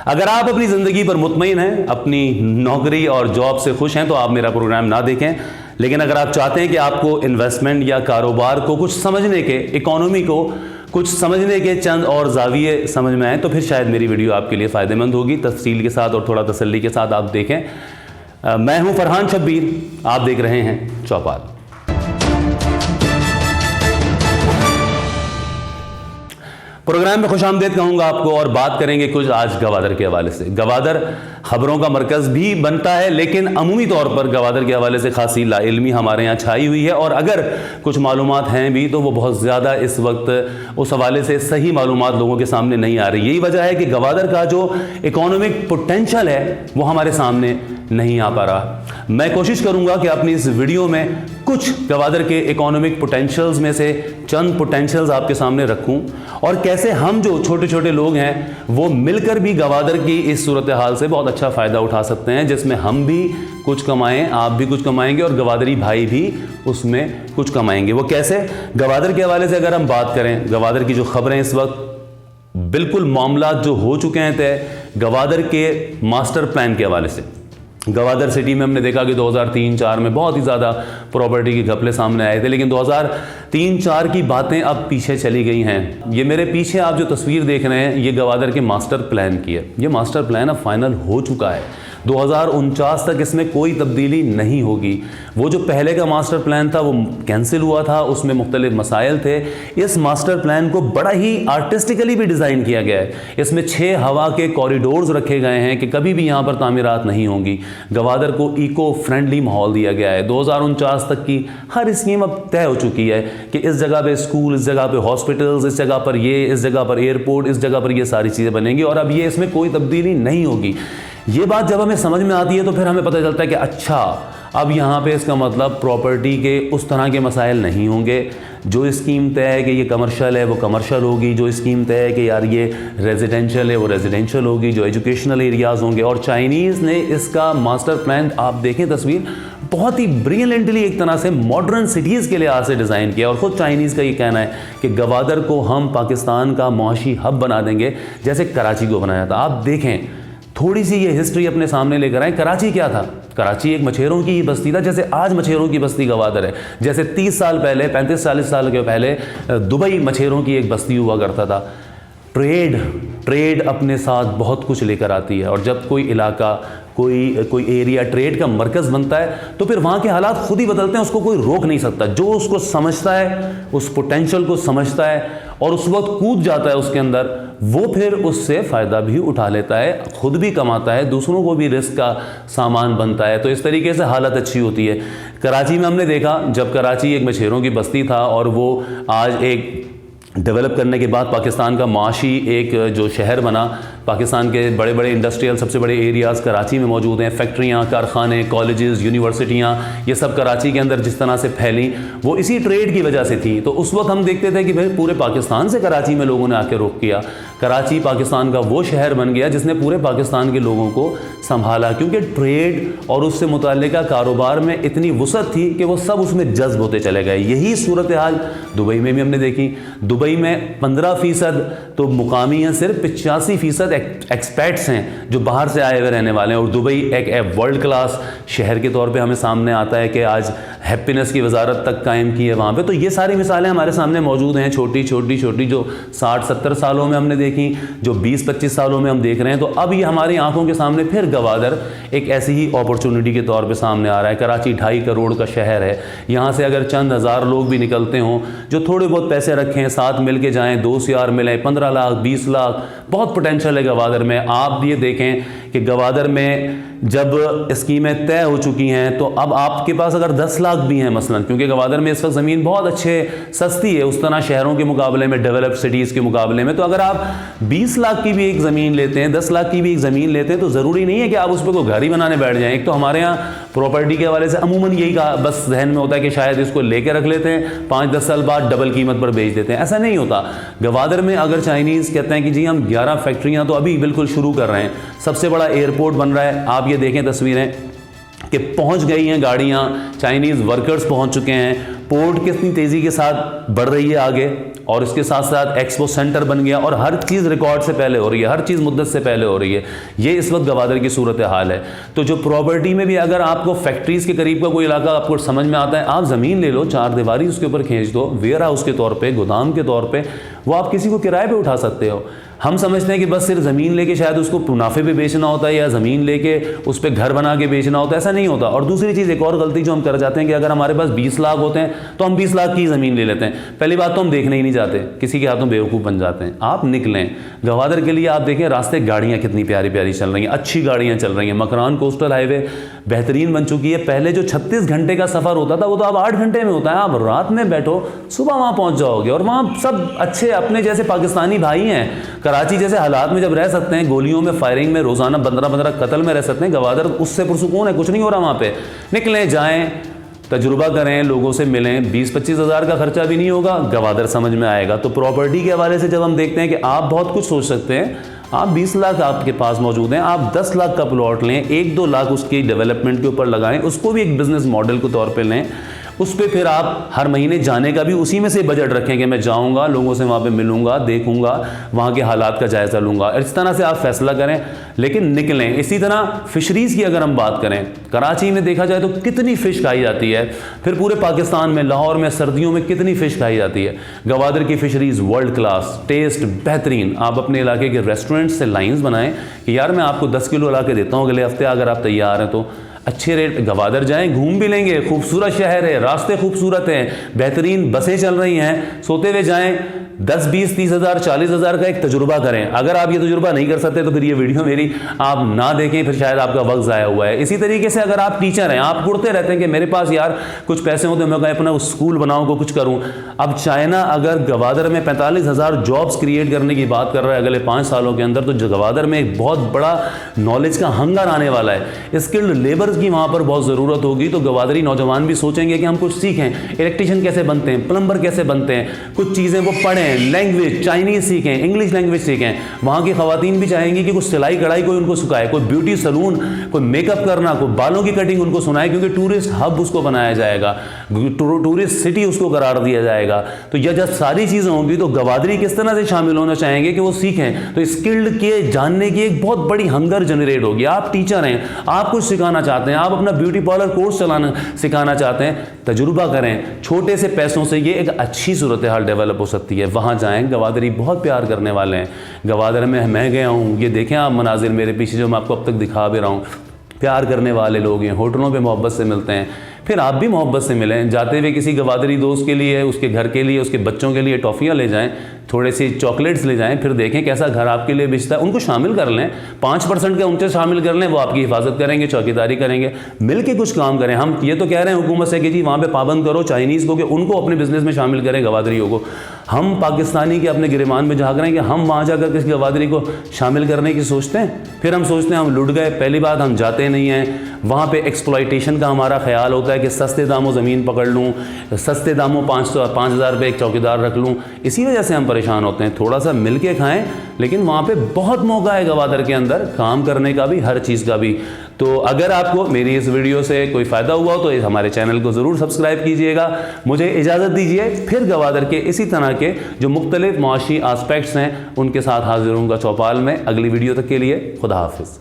اگر آپ اپنی زندگی پر مطمئن ہیں، اپنی نوکری اور جاب سے خوش ہیں تو آپ میرا پروگرام نہ دیکھیں، لیکن اگر آپ چاہتے ہیں کہ آپ کو انویسٹمنٹ یا کاروبار کو کچھ سمجھنے کے، اکانومی کو کچھ سمجھنے کے چند اور زاویے سمجھ میں آئیں تو پھر شاید میری ویڈیو آپ کے لیے فائدہ مند ہوگی۔ تفصیل کے ساتھ اور تھوڑا تسلی کے ساتھ آپ دیکھیں۔ میں ہوں فرحان شبیر، آپ دیکھ رہے ہیں چوپال۔ پروگرام میں خوش آمدید کہوں گا آپ کو، اور بات کریں گے کچھ آج گوادر کے حوالے سے۔ گوادر خبروں کا مرکز بھی بنتا ہے، لیکن عمومی طور پر گوادر کے حوالے سے خاصی لا علمی ہمارے یہاں چھائی ہوئی ہے، اور اگر کچھ معلومات ہیں بھی تو وہ بہت زیادہ اس وقت اس حوالے سے صحیح معلومات لوگوں کے سامنے نہیں آ رہی۔ یہی وجہ ہے کہ گوادر کا جو اکانومک پوٹینشل ہے وہ ہمارے سامنے نہیں آ پا رہا۔ میں کوشش کروں گا کہ اپنی اس ویڈیو میں کچھ گوادر کے اکانومک پوٹینشلز میں سے چند پوٹینشلز آپ کے سامنے رکھوں، اور کیسے ہم جو چھوٹے چھوٹے لوگ ہیں وہ مل کر بھی گوادر کی اس صورتحال سے بہت اچھا فائدہ اٹھا سکتے ہیں، جس میں ہم بھی کچھ کمائیں، آپ بھی کچھ کمائیں گے، اور گوادری بھائی بھی اس میں کچھ کمائیں گے۔ وہ کیسے؟ گوادر کے حوالے سے اگر ہم بات کریں، گوادر کی جو خبریں اس وقت بالکل معاملات جو ہو چکے ہیں طے گوادر کے ماسٹر پلان کے حوالے سے۔ گوادر سٹی میں ہم نے دیکھا کہ 2003-04 میں بہت ہی زیادہ پراپرٹی کے گھپلے سامنے آئے تھے، لیکن 2003-04 کی باتیں اب پیچھے چلی گئی ہیں۔ یہ میرے پیچھے آپ جو تصویر دیکھ رہے ہیں یہ گوادر کے ماسٹر پلان کی ہے۔ یہ ماسٹر پلان اب فائنل ہو چکا ہے، 2049 تک اس میں کوئی تبدیلی نہیں ہوگی۔ وہ جو پہلے کا ماسٹر پلان تھا وہ کینسل ہوا تھا، اس میں مختلف مسائل تھے۔ اس ماسٹر پلان کو بڑا ہی آرٹسٹیکلی بھی ڈیزائن کیا گیا ہے۔ اس میں 6 ہوا کے کوریڈورز رکھے گئے ہیں کہ کبھی بھی یہاں پر تعمیرات نہیں ہوں گی۔ گوادر کو ایکو فرینڈلی ماحول دیا گیا ہے۔ 2049 تک کی ہر اسکیم اب طے ہو چکی ہے کہ اس جگہ پہ اسکول، اس جگہ پہ ہاسپٹلز، اس جگہ پر یہ، اس جگہ پر ایئرپورٹ، اس جگہ پر یہ ساری چیزیں بنیں گی، اور اب یہ اس میں کوئی تبدیلی نہیں ہوگی۔ یہ بات جب ہمیں سمجھ میں آتی ہے تو پھر ہمیں پتہ چلتا ہے کہ اچھا اب یہاں پہ اس کا مطلب پراپرٹی کے اس طرح کے مسائل نہیں ہوں گے۔ جو اسکیم طے ہے کہ یہ کمرشل ہے وہ کمرشل ہوگی، جو اسکیم طے ہے کہ یار یہ ریزیڈینشل ہے وہ ریزیڈینشل ہوگی، جو ایجوکیشنل ایریاز ہوں گے۔ اور چائنیز نے اس کا ماسٹر پلان آپ دیکھیں تصویر بہت ہی بریلینٹلی ایک طرح سے ماڈرن سٹیز کے لحاظ سے ڈیزائن کیا، اور خود چائنیز کا یہ کہنا ہے کہ گوادر کو ہم پاکستان کا معاشی ہب بنا دیں گے جیسے کراچی کو بنایا تھا۔ آپ دیکھیں تھوڑی سی یہ ہسٹری اپنے سامنے لے کر آئیں۔ کراچی کیا تھا؟ کراچی ایک مچھیروں کی ہی بستی تھا، جیسے آج مچھیروں کی بستی گوادر ہے، جیسے 30 سال پہلے، 35-40 سال کے پہلے دبئی مچھیروں کی ایک بستی ہوا کرتا تھا۔ ٹریڈ اپنے ساتھ بہت کچھ لے کر آتی ہے، اور جب کوئی علاقہ، کوئی ایریا ٹریڈ کا مرکز بنتا ہے تو پھر وہاں کے حالات خود ہی بدلتے ہیں، اس کو کوئی روک نہیں سکتا۔ جو اس کو سمجھتا ہے، اس پوٹینشل کو سمجھتا ہے اور اس وقت کود جاتا ہے اس کے اندر، وہ پھر اس سے فائدہ بھی اٹھا لیتا ہے، خود بھی کماتا ہے، دوسروں کو بھی رزق کا سامان بنتا ہے۔ تو اس طریقے سے حالت اچھی ہوتی ہے۔ کراچی میں ہم نے دیکھا جب کراچی ایک مچھیروں کی بستی تھا، اور وہ آج ایک ڈیولپ کرنے کے بعد پاکستان کا معاشی ایک جو شہر بنا، پاکستان کے بڑے بڑے انڈسٹریل سب سے بڑے ایریاز کراچی میں موجود ہیں، فیکٹریاں، کارخانے، کالجز، یونیورسٹیاں، یہ سب کراچی کے اندر جس طرح سے پھیلیں وہ اسی ٹریڈ کی وجہ سے تھی۔ تو اس وقت ہم دیکھتے تھے کہ بھائی پورے پاکستان سے کراچی میں لوگوں نے آ کے رخ کیا۔ کراچی پاکستان کا وہ شہر بن گیا جس نے پورے پاکستان کے لوگوں کو سنبھالا، کیونکہ ٹریڈ اور اس سے متعلقہ کاروبار میں اتنی وسعت تھی کہ وہ سب اس میں جذب ہوتے چلے گئے۔ یہی صورتحال دبئی میں بھی ہم نے دیکھی۔ دبئی میں 15% تو مقامی ہیں، صرف 85% ایکسپیٹس ہیں جو باہر سے آئے ہوئے رہنے والے ہیں، اور دبئی ایک ورلڈ کلاس شہر کے طور پہ ہمیں سامنے آتا ہے کہ آج ہیپینس کی وزارت تک قائم کی ہے وہاں پہ۔ تو یہ ساری مثالیں ہمارے سامنے موجود ہیں، چھوٹی چھوٹی جو 60-70 سالوں میں ہم نے دیکھی، جو 20-25 سالوں میں ہم دیکھ رہے ہیں۔ تو اب یہ ہماری آنکھوں کے سامنے پھر گوادر ایک ایسی ہی اپرچونٹی کے طور پہ سامنے آ رہا ہے۔ کراچی 2.5 کروڑ کا شہر ہے، یہاں سے اگر چند ہزار لوگ بھی نکلتے ہوں جو تھوڑے بہت پیسے رکھیں، ساتھ مل کے جائیں، دوست یار ملیں، 15 لاکھ 20 لاکھ بہت پوٹینشل ہے گوادر میں۔ آپ یہ دیکھیں کہ گوادر میں جب اسکیمیں طے ہو چکی ہیں تو اب آپ کے پاس اگر 10 لاکھ بھی ہیں مثلا، کیونکہ گوادر میں اس وقت زمین بہت اچھے سستی ہے اس طرح شہروں کے مقابلے میں، ڈیولپ سٹیز کے مقابلے میں، تو اگر آپ 20 لاکھ کی بھی ایک زمین لیتے ہیں، 10 لاکھ کی بھی ایک زمین لیتے ہیں، تو ضروری نہیں ہے کہ آپ اس پہ کوئی گھر ہی بنانے بیٹھ جائیں۔ ایک تو ہمارے یہاں پراپرٹی کے حوالے سے عموماً یہی کہا بس ذہن میں ہوتا ہے کہ شاید اس کو لے کے رکھ لیتے ہیں، 5-10 سال بعد ڈبل قیمت پر بیچ دیتے ہیں۔ ایسا نہیں ہوتا۔ گوادر میں اگر چائنیز کہتے ہیں کہ جی ہم 11 فیکٹریاں تو ابھی بالکل شروع کر رہے ہیں، سب سے بڑا ایئرپورٹ بن رہا ہے، آپ یہ دیکھیں تصویریں کہ پہنچ گئی ہیں گاڑیاں، چائنیز ورکرز پہنچ چکے ہیں، پورٹ کتنی تیزی کے ساتھ بڑھ رہی ہے آگے، اور اس کے ساتھ ساتھ ایکسپو سینٹر بن گیا اور ہر چیز ریکارڈ سے پہلے ہو رہی ہے, ہر چیز مدت سے پہلے ہو رہی ہے. یہ اس وقت گوادر کی صورتحال ہے. تو جو پراپرٹی میں بھی اگر آپ کو فیکٹریز کے قریب کا کوئی علاقہ آپ کو سمجھ میں آتا ہے, آپ زمین لے لو, 4 دیواری اس کے اوپر کھینچ دو, ویئر ہاؤس کے طور پہ, گودام کے طور پہ, وہ آپ کسی کو کرائے پہ اٹھا سکتے ہو. ہم سمجھتے ہیں کہ بس صرف زمین لے کے شاید اس کو منافع پہ بیچنا ہوتا ہے یا زمین لے کے اس پہ گھر بنا کے بیچنا ہوتا ہے, ایسا نہیں ہوتا. اور دوسری چیز, ایک اور غلطی جو ہم کر جاتے ہیں کہ اگر ہمارے پاس 20 لاکھ ہوتے ہیں تو ہم 20 لاکھ کی زمین لے لیتے ہیں. پہلی بات تو ہم دیکھنے ہی نہیں جاتے, کسی کے ہاتھوں بیوقوف بن جاتے ہیں. آپ نکلیں گوادر کے لیے, آپ دیکھیں راستے گاڑیاں کتنی پیاری پیاری چل رہی ہیں, اچھی گاڑیاں چل رہی ہیں. مکران کوسٹل ہائی وے بہترین بن چکی ہے. پہلے جو 36 گھنٹے کا سفر ہوتا تھا وہ تو اب 8 گھنٹے میں ہوتا ہے. آپ رات میں بیٹھو, صبح وہاں پہنچ جاؤ گے, اور وہاں سب اچھے اپنے جیسے پاکستانی بھائی ہیں. کراچی جیسے حالات میں جب رہ سکتے ہیں, گولیوں میں, فائرنگ میں, روزانہ 15 قتل میں رہ سکتے ہیں, گوادر اس سے پرسکون ہے, کچھ نہیں ہو رہا وہاں پہ. نکلیں, جائیں, تجربہ کریں, لوگوں سے ملیں. 20-25 ہزار کا خرچہ بھی نہیں ہوگا, گوادر سمجھ میں آئے گا. تو پراپرٹی کے حوالے سے جب ہم دیکھتے ہیں کہ آپ بہت کچھ سوچ سکتے ہیں, آپ 20 لاکھ آپ کے پاس موجود ہیں, آپ 10 لاکھ کا پلاٹ لیں, 1-2 لاکھ اس کی ڈیولپمنٹ کے اوپر لگائیں, اس کو بھی ایک بزنس ماڈل کے طور پہ لیں. اس پہ پھر آپ ہر مہینے جانے کا بھی اسی میں سے بجٹ رکھیں کہ میں جاؤں گا, لوگوں سے وہاں پہ ملوں گا, دیکھوں گا, وہاں کے حالات کا جائزہ لوں گا. اس طرح سے آپ فیصلہ کریں, لیکن نکلیں. اسی طرح فشریز کی اگر ہم بات کریں, کراچی میں دیکھا جائے تو کتنی فش کھائی جاتی ہے, پھر پورے پاکستان میں, لاہور میں سردیوں میں کتنی فش کھائی جاتی ہے. گوادر کی فشریز ورلڈ کلاس, ٹیسٹ بہترین. آپ اپنے علاقے کے ریسٹورنٹ سے لائنز بنائیں کہ یار میں آپ کو 10 کلو لا کے دیتا ہوں اگلے ہفتے, اگر آپ تیار ہیں تو. اچھے ریٹ. گوادر جائیں, گھوم بھی لیں گے, خوبصورت شہر ہے, راستے خوبصورت ہیں, بہترین بسیں چل رہی ہیں, سوتے ہوئے جائیں. 10, 20, 30 ہزار, 40 ہزار کا ایک تجربہ کریں. اگر آپ یہ تجربہ نہیں کر سکتے تو پھر یہ ویڈیو میری آپ نہ دیکھیں, پھر شاید آپ کا وقت ضائع ہوا ہے. اسی طریقے سے اگر آپ ٹیچر ہیں, آپ اڑتے رہتے ہیں کہ میرے پاس یار کچھ پیسے ہوتے ہیں, میں اپنا اسکول بناؤں کو کچھ کروں. اب چائنا اگر گوادر میں 45,000 جابس کریٹ کرنے کی بات کر رہا ہے اگلے 5 سالوں کے اندر, تو گوادر میں ایک بہت بڑا نالج کا ہنگر آنے والا ہے. اسکلڈ لیبرز کی وہاں پر بہت ضرورت ہوگی. تو گوادری نوجوان بھی سوچیں گے کہ ہم کچھ سیکھیں, الیکٹریشین کیسے بنتے ہیں, پلمبر کیسے بنتے ہیں, کچھ چیزیں وہ پڑھیں, لینگویج چائنیز سیکھیں, انگلش لینگویج سیکھیں. وہاں کی خواتین بھی چاہیں گی کہ کچھ سلائی کڑھائی کوئی ان کو سکھائے, کوئی بیوٹی سلون, کوئی میک اپ کرنا, کوئی بالوں کی کٹنگ ان کو سنائے, کیونکہ ٹورسٹ ہب اس کو بنایا جائے گا, ٹورسٹ سٹی اس کو قرار دیا جائے گا. تو یہ جب ساری چیزیں ہوں گی تو گوادری کس طرح سے شامل ہونا چاہیں گے کہ وہ سیکھیں. تو اسکلڈ کے جاننے کی ایک بہت بڑی ہنگر جنریٹ ہوگی. آپ ٹیچر ہیں, آپ کچھ سکھانا چاہتے ہیں, آپ اپنا بیوٹی پارلر کورس سکھانا چاہتے ہیں, تجربہ کریں. چھوٹے سے پیسوں سے یہ ایک اچھی صورتحال ڈیولپ ہو سکتی ہے. وہاں جائیں, گوادری بہت پیار کرنے والے ہیں. گوادر میں گیا ہوں, یہ دیکھیں آپ مناظر میرے پیچھے جو میں آپ کو اب تک دکھا بھی رہا ہوں. پیار کرنے والے لوگ ہیں, ہوٹلوں پہ محبت سے ملتے ہیں. پھر آپ بھی محبت سے ملیں. جاتے ہوئے کسی گوادری دوست کے لیے, اس کے گھر کے لیے, اس کے بچوں کے لیے ٹافیاں لے جائیں, تھوڑے سی چاکلیٹس لے جائیں, پھر دیکھیں کیسا گھر آپ کے لیے بچتا ہے. ان کو شامل کر لیں, 5% کے ان سے شامل کر لیں, وہ آپ کی حفاظت کریں گے, چوکیداری کریں گے. مل کے کچھ کام کریں. ہم یہ تو کہہ رہے ہیں حکومت سے کہ جی وہاں پہ پابند کرو چائنیز کو, کہ ان کو اپنے بزنس میں شامل کریں, گوادریوں کو. ہم پاکستانی کے اپنے گریبان میں جھانک رہے ہیں کہ ہم وہاں جا کر کسی گوادری کو شامل کرنے کی سوچتے ہیں. پھر ہم سوچتے ہیں ہم لٹ گئے. پہلی بات, ہم جاتے نہیں ہیں وہاں پہ. ایکسپلائٹیشن کا ہمارا خیال ہوتا ہے کہ سستے داموں زمین پکڑ لوں, سستے داموں 5,000 روپے ایک چوکیدار رکھ لوں. اسی وجہ سے ہم پریشان ہوتے ہیں. تھوڑا سا مل کے کھائیں, لیکن وہاں پہ بہت موقع ہے گوادر کے اندر کام کرنے کا بھی, ہر چیز کا بھی. تو اگر آپ کو میری اس ویڈیو سے کوئی فائدہ ہوا ہو تو ہمارے چینل کو ضرور سبسکرائب کیجئے گا. مجھے اجازت دیجئے, پھر گوادر کے اسی طرح کے جو مختلف معاشی آسپیکٹس ہیں ان کے ساتھ حاضر ہوں گا چوپال میں. اگلی ویڈیو تک کے لیے خدا حافظ.